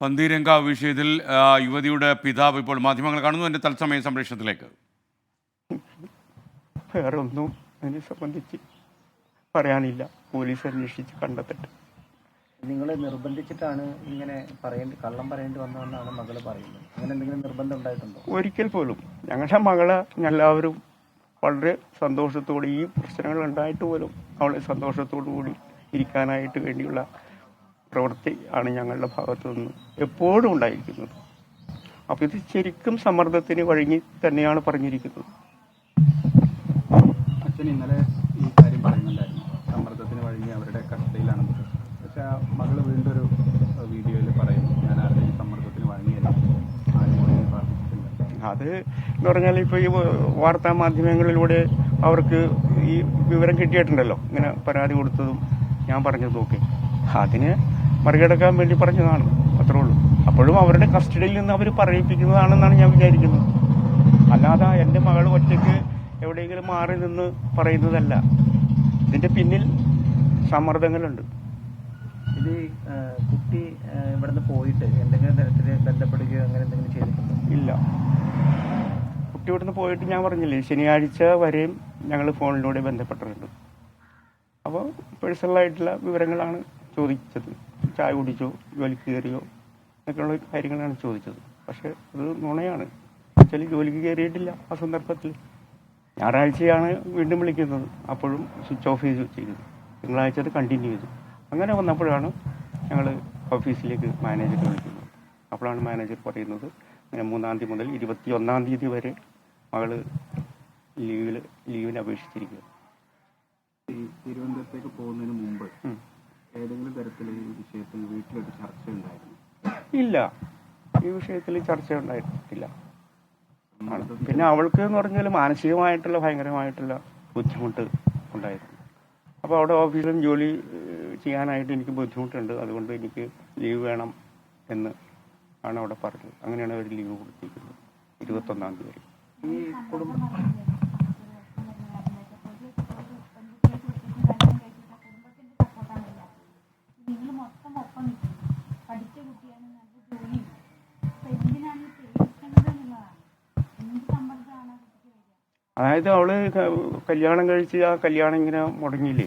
പന്തീരങ്കാവ് വിഷയത്തിൽ യുവതിയുടെ പിതാവ് ഇപ്പോൾ മാധ്യമങ്ങൾ കാണുന്നു. എൻ്റെ തത്സമയ സംപ്രേഷണത്തിലേക്ക്. വേറെ ഒന്നും അതിനെ സംബന്ധിച്ച് പറയാനില്ല. പോലീസ് അന്വേഷിച്ച് കണ്ടെത്തട്ടെ. നിങ്ങളെ നിർബന്ധിച്ചിട്ടാണ് ഇങ്ങനെ കള്ളം പറയേണ്ടി വന്നതെന്നാണ് മകള് പറയുന്നത്. അങ്ങനെ എന്തെങ്കിലും നിർബന്ധം ഉണ്ടായിട്ടുണ്ടോ? ഒരിക്കൽ പോലും. ഞങ്ങളുടെ മകളെ എല്ലാവരും വളരെ സന്തോഷത്തോടെ, ഈ പ്രശ്നങ്ങൾ ഉണ്ടായിട്ട് പോലും അവളെ സന്തോഷത്തോടു കൂടി ഇരിക്കാനായിട്ട് വേണ്ടിയുള്ള പ്രവൃത്തി ആണ് ഞങ്ങളുടെ ഭാഗത്തു നിന്ന് എപ്പോഴും ഉണ്ടായിരിക്കുന്നത്. അപ്പോൾ ഇത് ശരിക്കും സമ്മർദ്ദത്തിന് വഴങ്ങി തന്നെയാണ് പറഞ്ഞിരിക്കുന്നത്. അച്ഛൻ ഇന്നലെ ഈ കാര്യം പറയുന്നുണ്ടായിരുന്നു, സമ്മർദ്ദത്തിന് വഴങ്ങി അവരുടെ കസ്റ്റഡിയിലാണ്. പക്ഷെ ആ മകള് വീണ്ടും ഒരു വീഡിയോയിൽ പറയുന്നു, ഞാൻ ആരുടെയും സമ്മർദ്ദത്തിന് വഴങ്ങിയല്ല, ആരും പ്രാർത്ഥിച്ചിട്ടില്ല. അത് എന്ന് പറഞ്ഞാൽ ഇപ്പോൾ ഈ വാർത്താ മാധ്യമങ്ങളിലൂടെ അവർക്ക് ഈ വിവരം കിട്ടിയിട്ടുണ്ടല്ലോ, ഇങ്ങനെ പരാതി കൊടുത്തതും ഞാൻ പറഞ്ഞതും ഒക്കെ. അതിന് മറികടക്കാൻ വേണ്ടി പറഞ്ഞതാണ്, അത്രേ ഉള്ളൂ. അപ്പോഴും അവരുടെ കസ്റ്റഡിയിൽ നിന്ന് അവർ പറയിപ്പിക്കുന്നതാണെന്നാണ് ഞാൻ വിചാരിക്കുന്നത്. അല്ലാതെ എൻ്റെ മകൾ ഒറ്റയ്ക്ക് എവിടെയെങ്കിലും മാറി നിന്ന് പറയുന്നതല്ല. ഇതിൻ്റെ പിന്നിൽ സമ്മർദ്ദങ്ങളുണ്ട്. ഇത് കുട്ടി ഇവിടുന്ന് പോയിട്ട് എന്തെങ്കിലും തരത്തിൽ ബന്ധപ്പെടുകയോ അങ്ങനെ എന്തെങ്കിലും ചെയ്തിട്ടുണ്ടോ? ഇല്ല. കുട്ടി ഇവിടുന്ന് പോയിട്ട് ഞാൻ പറഞ്ഞില്ലേ, ശനിയാഴ്ച വരെയും ഞങ്ങൾ ഫോണിലൂടെ ബന്ധപ്പെട്ടിട്ടുണ്ട്. അപ്പോൾ പേഴ്സണലായിട്ടുള്ള വിവരങ്ങളാണ് ചോദിച്ചത്. ചായ കുടിച്ചോ, ജോലിക്ക് കയറിയോ എന്നൊക്കെയുള്ള കാര്യങ്ങളാണ് ചോദിച്ചത്. പക്ഷേ അത് നുണയാണ്. വെച്ചാൽ ജോലിക്ക് കയറിയിട്ടില്ല. ആ സന്ദർഭത്തിൽ ഞായറാഴ്ചയാണ് വീണ്ടും വിളിക്കുന്നത്, അപ്പോഴും സ്വിച്ച് ഓഫ് ചെയ്തു. തിങ്കളാഴ്ച അത് കണ്ടിന്യൂ ചെയ്തു. അങ്ങനെ വന്നപ്പോഴാണ് ഞങ്ങൾ ഓഫീസിലേക്ക് മാനേജറെ വിളിക്കുന്നത്. അപ്പോഴാണ് മാനേജർ പറയുന്നത്, ഇങ്ങനെ 3-ാം തീയതി മുതൽ 21-ാം തീയതി വരെ മകൾ ലീവിന് അപേക്ഷിച്ചിരിക്കുക. ഈ തിരുവനന്തപുരത്തേക്ക് പോകുന്നതിന് മുമ്പ് ഏതെങ്കിലും തരത്തിൽ ഈ വിഷയത്തിൽ വീട്ടിലൊരു ചർച്ച ഉണ്ടായിരുന്നു? ഇല്ല, ഈ വിഷയത്തിൽ ചർച്ച ഉണ്ടായിട്ടില്ല. പിന്നെ അവൾക്ക് എന്ന് പറഞ്ഞാൽ മാനസികമായിട്ടുള്ള ഭയങ്കരമായിട്ടുള്ള ബുദ്ധിമുട്ട് ഉണ്ടായിരുന്നു. അപ്പോൾ അവിടെ ഓഫീസിലും ജോലി ചെയ്യാനായിട്ട് എനിക്ക് ബുദ്ധിമുട്ടുണ്ട്, അതുകൊണ്ട് എനിക്ക് ലീവ് വേണം എന്ന് ആണ് അവിടെ പറഞ്ഞത്. അങ്ങനെയാണ് അവർ ലീവ് കൊടുത്തിരിക്കുന്നത് 21-ാം തീയതി വരെ. ഈ കുടുംബം അതായത് അവള് കല്യാണം കഴിച്ച് ആ കല്യാണം ഇങ്ങനെ മുടങ്ങിയില്ലേ.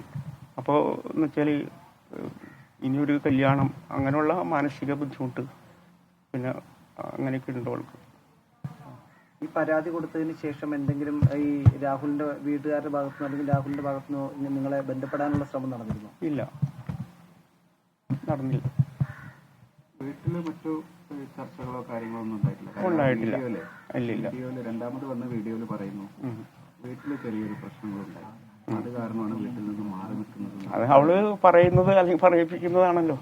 അപ്പോൾ എന്ന് വെച്ചാൽ ഇനിയൊരു കല്യാണം, അങ്ങനെയുള്ള മാനസിക ബുദ്ധിമുട്ട് പിന്നെ അങ്ങനെയൊക്കെ ഉണ്ട് അവൾക്ക്. ഈ പരാതി കൊടുത്തതിന് ശേഷം എന്തെങ്കിലും ഈ രാഹുലിന്റെ വീട്ടുകാരുടെ ഭാഗത്തുനിന്നോ അല്ലെങ്കിൽ രാഹുലിന്റെ ഭാഗത്തുനിന്നോ നിങ്ങളെ ബന്ധപ്പെടാനുള്ള ശ്രമം നടന്നിരുന്നോ? ഇല്ല, നടന്നില്ല. വീട്ടില് മറ്റു ചർച്ചകളോ കാര്യങ്ങളോ ഒന്നും ഉണ്ടായിട്ടില്ല. ഇല്ല. വീഡിയോയില് രണ്ടാമത് വന്ന വീഡിയോയില് പറയുന്നു വീട്ടില് ചെറിയൊരു പ്രശ്നങ്ങളുണ്ടായി, അത് കാരണമാണ് വീട്ടിൽ നിന്ന് മാറി നിൽക്കുന്നത്. അത് അവള് പറയുന്നത് അല്ലെങ്കിൽ പറയിപ്പിക്കുന്നതാണല്ലോ.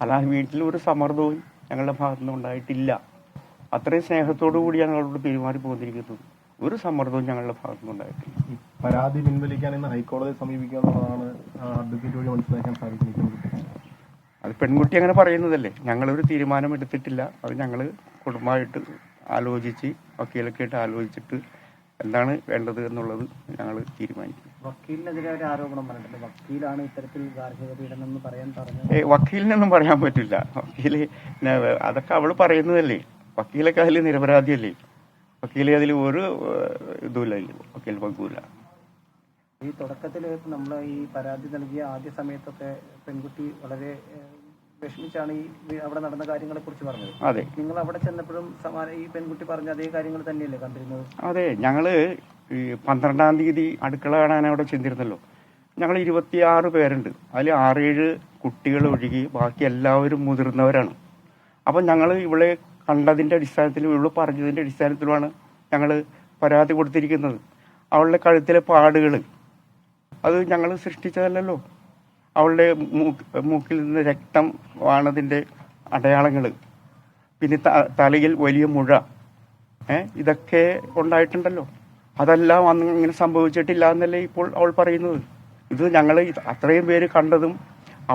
അല്ലാതെ വീട്ടിൽ ഒരു സമ്മർദ്ദവും ഞങ്ങളുടെ ഭാഗത്തുനിന്ന് ഉണ്ടായിട്ടില്ല. അത്രയും സ്നേഹത്തോടു കൂടിയാണ് അവളോട് പെരുമാറി പോന്നിരിക്കുന്നത്. ഒരു സമ്മർദ്ദവും ഞങ്ങളുടെ ഭാഗത്തുനിന്ന് ഉണ്ടായിട്ടില്ല. പരാതി പിൻവലിക്കാൻ ഇന്ന് ഹൈക്കോടതിയെ സമീപിക്കുക എന്നുള്ളതാണ് അഡ്വക്കേറ്റ് വഴി മനസ്സിലാക്കാൻ സാധിക്കുന്നത്. അത് പെൺകുട്ടി അങ്ങനെ പറയുന്നതല്ലേ. ഞങ്ങളൊരു തീരുമാനം എടുത്തിട്ടില്ല. അത് ഞങ്ങൾ കുടുംബമായിട്ട് ആലോചിച്ച് വക്കീലൊക്കെ ആയിട്ട് ആലോചിച്ചിട്ട് എന്താണ് വേണ്ടത് എന്നുള്ളത് ഞങ്ങൾ തീരുമാനിക്കും. വക്കീലിനെതിരെ ഒരു ആരോപണം പറഞ്ഞിട്ടുണ്ട്, വക്കീലാണ് ഇത്തരത്തിൽ ഗാർഹിക പീഡനം എന്ന് പറയാൻ പറഞ്ഞത്. വക്കീലിനൊന്നും പറയാൻ പറ്റില്ല. വക്കീല് അതൊക്കെ അവള് പറയുന്നതല്ലേ. വക്കീലൊക്കെ അതിൽ നിരപരാധിയല്ലേ. വക്കീല് അതിൽ ഒരു ഇതുമില്ല, വക്കീൽ പങ്കുമില്ല. ഈ തുടക്കത്തിൽ നമ്മൾ ഈ പരാതി നൽകിയ ആദ്യ സമയത്തൊക്കെ പെൺകുട്ടി വളരെ വിഷമിച്ചാണ് ഈ അവിടെ നടന്ന കാര്യങ്ങളെ കുറിച്ച് പറഞ്ഞത്. അതെ, നിങ്ങൾ അവിടെ ചെന്നപ്പോഴും ഈ പെൺകുട്ടി പറഞ്ഞ അതേ കാര്യങ്ങൾ തന്നെയല്ലേ കണ്ടിരുന്നത്? അതെ. ഞങ്ങള് ഈ 12-ാം തീയതി അടുക്കള കാണാൻ അവിടെ ചെന്നിരുന്നല്ലോ. ഞങ്ങൾ 26 പേരുണ്ട്. അതിൽ 6-7 കുട്ടികൾ ഒഴുകി ബാക്കി എല്ലാവരും മുതിർന്നവരാണ്. അപ്പം ഞങ്ങൾ ഇവിടെ കണ്ടതിൻ്റെ അടിസ്ഥാനത്തിലും ഇവിടെ പറഞ്ഞതിൻ്റെ അടിസ്ഥാനത്തിലുമാണ് ഞങ്ങൾ പരാതി കൊടുത്തിരിക്കുന്നത്. അവളുടെ കഴുത്തിലെ പാടുകൾ അത് ഞങ്ങൾ സൃഷ്ടിച്ചതല്ലല്ലോ. അവളുടെ മൂക്കിൽ നിന്ന് രക്തം വാണതിൻ്റെ അടയാളങ്ങൾ, പിന്നെ തലയിൽ വലിയ മുഴ, ഇതൊക്കെ ഉണ്ടായിട്ടുണ്ടല്ലോ. അതെല്ലാം അന്ന് ഇങ്ങനെ സംഭവിച്ചിട്ടില്ല എന്നല്ലേ ഇപ്പോൾ അവൾ പറയുന്നത്. ഇത് ഞങ്ങൾ അത്രയും പേര് കണ്ടതും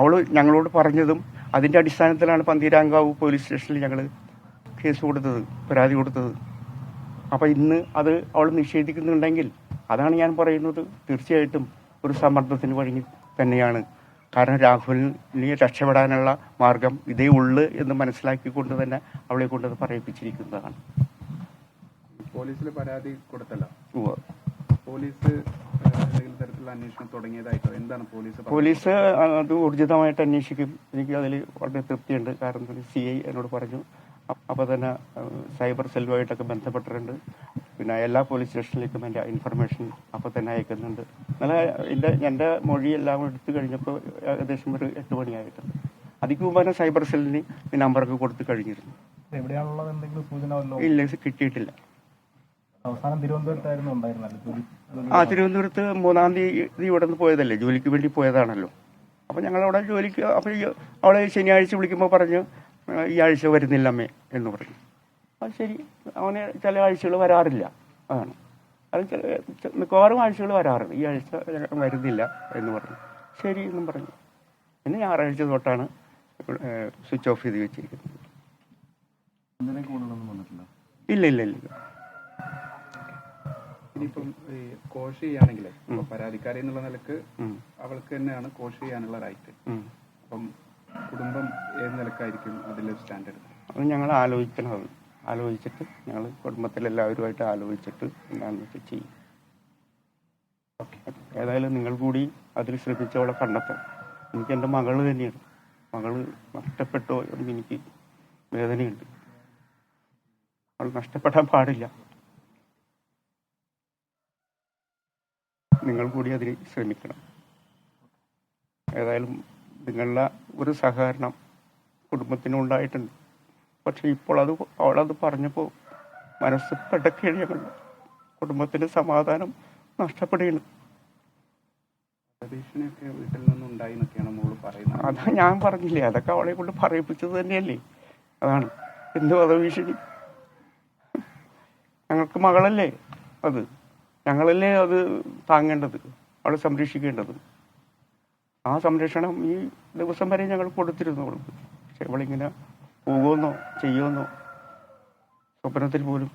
അവൾ ഞങ്ങളോട് പറഞ്ഞതും അതിൻ്റെ അടിസ്ഥാനത്തിലാണ് പന്തീരാങ്കാവ് പോലീസ് സ്റ്റേഷനിൽ ഞങ്ങൾ കേസ് കൊടുത്തത്, പരാതി കൊടുത്തത്. അപ്പം ഇന്ന് അത് അവൾ നിഷേധിക്കുന്നുണ്ടെങ്കിൽ അതാണ് ഞാൻ പറയുന്നത്, തീർച്ചയായിട്ടും ഒരു സമ്മർദ്ദത്തിന് വഴങ്ങി തന്നെയാണ് കാരണം രാഹുലിനെ രക്ഷപ്പെടാനുള്ള മാർഗം ഇതേ ഉള്ളു എന്ന് മനസ്സിലാക്കിക്കൊണ്ട് തന്നെ അവളെ കൊണ്ടത് പറയിപ്പിച്ചിരിക്കുന്നതാണ്. പോലീസിൽ പരാതി കൊടുത്തല്ലോ, ഉവ്വ്. പോലീസ് എന്തെങ്കിലും തരത്തിലുള്ള അന്വേഷണം തുടങ്ങിയതായിട്ടോ? എന്താണ് പോലീസ് അത് ഊർജിതമായിട്ട് അന്വേഷിക്കും. എനിക്ക് അതിൽ വളരെ തൃപ്തിയുണ്ട്. കാരണം CI എന്നോട് പറഞ്ഞു. അപ്പോൾ തന്നെ സൈബർ സെല്ലുമായിട്ടൊക്കെ ബന്ധപ്പെട്ടിട്ടുണ്ട്. പിന്നെ എല്ലാ പോലീസ് സ്റ്റേഷനിലേക്കും എൻ്റെ ഇൻഫർമേഷൻ അപ്പോൾ തന്നെ അയക്കുന്നുണ്ട്. എന്നാൽ എൻ്റെ മൊഴിയെല്ലാം എടുത്തു കഴിഞ്ഞപ്പോൾ ഏകദേശം ഒരു 8 മണിയായിട്ടുണ്ട്. അതിക്ക് മുമ്പ് തന്നെ സൈബർ സെല്ലിന് ഈ നമ്പറൊക്കെ കൊടുത്ത് കഴിഞ്ഞിരുന്നു. എവിടെയാണുള്ളത് എന്തെങ്കിലും സൂചന വല്ലോ? ഇല്ല, കിട്ടിയിട്ടില്ല. അവസാനം തിരുവനന്തപുരത്തായിരുന്നു ഉണ്ടായിരുന്നല്ലോ. തിരുവനന്തപുരത്ത് 3-ാം തീയതി ഇവിടെ നിന്ന് പോയതല്ലേ, ജോലിക്ക് വേണ്ടി പോയതാണല്ലോ. അപ്പോൾ ഞങ്ങളവിടെ ജോലിക്ക്, അപ്പോൾ അവളെ ശനിയാഴ്ച വിളിക്കുമ്പോൾ പറഞ്ഞു ഈ ആഴ്ച വരുന്നില്ലമ്മേ എന്ന് പറഞ്ഞു. അത് ശരി, അവന് ചില ആഴ്ചകൾ വരാറില്ല. അതാണ് അത് മിക്കവാറും ആഴ്ചകൾ വരാറുണ്ട്. ഈ ആഴ്ച വരുന്നില്ല എന്ന് പറഞ്ഞു. ശരി എന്നും പറഞ്ഞു. പിന്നെ ഞായറാഴ്ച തൊട്ടാണ് സ്വിച്ച് ഓഫ് ചെയ്ത് വെച്ചിരിക്കുന്നത്. ഇല്ല ഇല്ല ഇല്ല. ഇനിയിപ്പം ഈ കോഷ് ചെയ്യുകയാണെങ്കിൽ പരാതിക്കാരി എന്നുള്ള നിലക്ക് അവൾക്ക് തന്നെയാണ് കോഷ് ചെയ്യാനുള്ള റൈറ്റ്. അപ്പം കുടുംബം ഏത് നിലക്കായിരിക്കും അതിലൊരു സ്റ്റാൻഡേർഡ്? അത് ഞങ്ങൾ ആലോചിച്ചിട്ട് ഞങ്ങൾ കുടുംബത്തിലെല്ലാവരുമായിട്ട് ആലോചിച്ചിട്ട് എന്താണെന്ന് വെച്ചാൽ ചെയ്യും. ഏതായാലും നിങ്ങൾ കൂടി അതിൽ ശ്രദ്ധിച്ചവളെ കണ്ടെത്താം. എനിക്ക് എൻ്റെ മകള് തന്നെയാണ്. മകള് നഷ്ടപ്പെട്ടോ എന്ന് എനിക്ക് വേദനയുണ്ട്. അവൾ നഷ്ടപ്പെടാൻ പാടില്ല. നിങ്ങൾ കൂടി അതിന് ശ്രമിക്കണം. ഏതായാലും നിങ്ങളുടെ ഒരു സഹകരണം കുടുംബത്തിനുണ്ടായിട്ടുണ്ട്. പക്ഷെ ഇപ്പോൾ അവളത് പറഞ്ഞപ്പോൾ മനസ്സ് പെടക്കുകയാണ്. ഞങ്ങൾ കുടുംബത്തിൻ്റെ സമാധാനം നഷ്ടപ്പെടുകയാണ്. ഭീഷണിയൊക്കെ വീട്ടിൽ നിന്നുണ്ടായി എന്നൊക്കെയാണ് മോള് പറയുന്നത്. അതാ ഞാൻ പറഞ്ഞില്ലേ, അതൊക്കെ അവളെ കൊണ്ട് പറയിപ്പിച്ചത് തന്നെയല്ലേ. അതാണ് എന്ത് വധഭീഷണി. ഞങ്ങൾക്ക് മകളല്ലേ അത്, ഞങ്ങളല്ലേ അത് താങ്ങേണ്ടത്, അവളെ സംരക്ഷിക്കേണ്ടത്. ആ സംരക്ഷണം ഈ ദിവസം വരെ ഞങ്ങൾ കൊടുത്തിരുന്നു അവൾക്ക്. പക്ഷെ അവളിങ്ങനെ പോകുമെന്നോ ചെയ്യുമെന്നോ സ്വപ്നത്തിൽ പോലും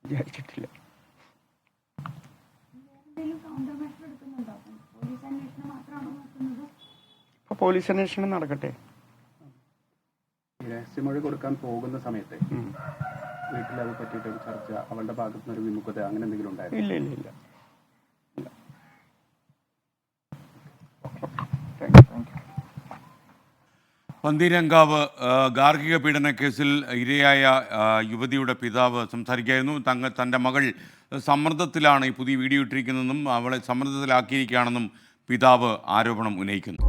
വിചാരിച്ചിട്ടില്ല. ഇപ്പൊ പോലീസ് അന്വേഷണം നടക്കട്ടെ. രഹസ്യമൊഴി കൊടുക്കാൻ പോകുന്ന സമയത്ത് വീട്ടിൽ അത് പറ്റിയിട്ട് ചർച്ച, അവളുടെ ഭാഗത്തു നിന്നൊരു വിമുഖത അങ്ങനെ എന്തെങ്കിലും ഉണ്ടായിരുന്നു? ഇല്ല ഇല്ല ഇല്ല. പന്തീരങ്കാവ് ഗാർഹിക പീഡന കേസിൽ ഇരയായ യുവതിയുടെ പിതാവ് സംസാരിക്കുകയായിരുന്നു. തൻ്റെ മകൾ സമ്മർദ്ദത്തിലാണ് ഈ പുതിയ വീഡിയോ ഇട്ടിരിക്കുന്നതെന്നും അവളെ സമ്മർദ്ദത്തിലാക്കിയിരിക്കുകയാണെന്നും പിതാവ് ആരോപണം ഉന്നയിക്കുന്നു.